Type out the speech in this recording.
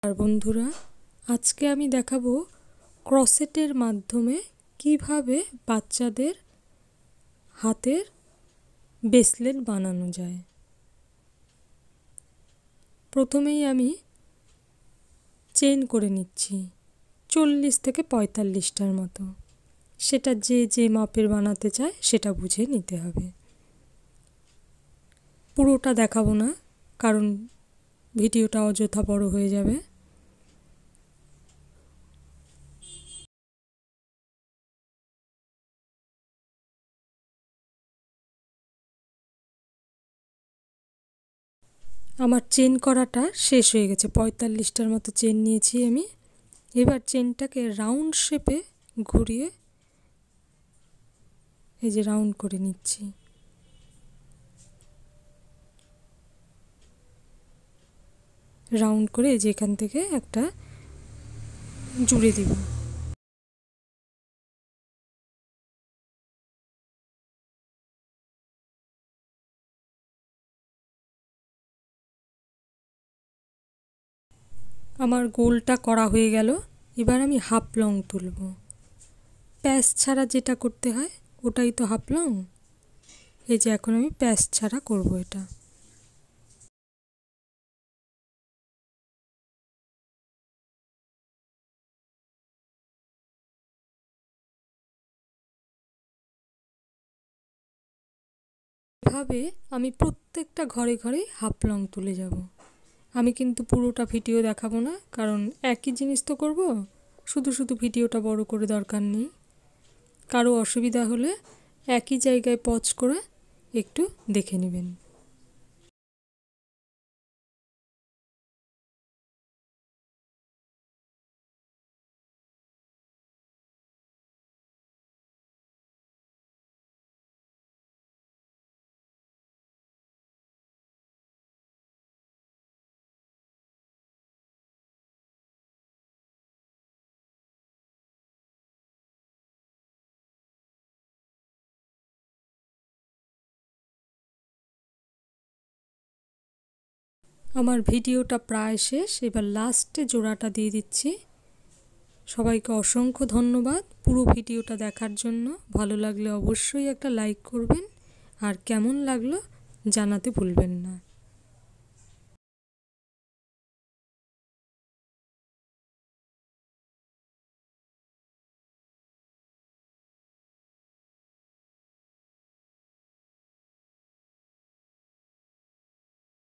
আর বন্ধুরা, আজকে আমি দেখাবো ক্রসেটের মাধ্যমে কিভাবে বাচ্চাদের হাতের ব্রেসলেট বানানো যায়। প্রথমেই আমি চেইন করে নিচ্ছি 40 থেকে 45টার মতো। সেটা যে যে মাপের বানাতে চায় সেটা বুঝে নিতে হবে। পুরোটা দেখাবো না, কারণ ভিডিওটা অযথা বড় হয়ে যাবে। আমার চেন করাটা শেষ হয়ে গেছে, 45টার মতো চেন নিয়েছি আমি। এবার চেনটাকে রাউন্ড শেপে ঘুরিয়ে এই যে রাউন্ড করে নিচ্ছি। রাউন্ড করে এই যে এখান থেকে একটা জুড়ে দিব। আমার গোলটা করা হয়ে গেল। এবার আমি হাফ লং তুলব। প্যাচ ছাড়া যেটা করতে হয় ওটাই তো হাফ লং। এই যে এখন আমি প্যাচ ছাড়া করব এটা। এভাবে আমি প্রত্যেকটা ঘরে ঘরে হাফ লং তুলে যাব। আমি কিন্তু পুরোটা ভিডিও দেখাবো না, কারণ একই জিনিস তো করব, শুধু শুধু ভিডিওটা বড় করে দরকার নেই। কারো অসুবিধা হলে একই জায়গায় পজ করে একটু দেখে নেবেন। আমার ভিডিওটা প্রায় শেষ। এবার লাস্টে জোড়াটা দিয়ে দিচ্ছি। সবাইকে অসংখ্য ধন্যবাদ পুরো ভিডিওটা দেখার জন্য। ভালো লাগলে অবশ্যই একটা লাইক করবেন, আর কেমন লাগলো জানাতে ভুলবেন না।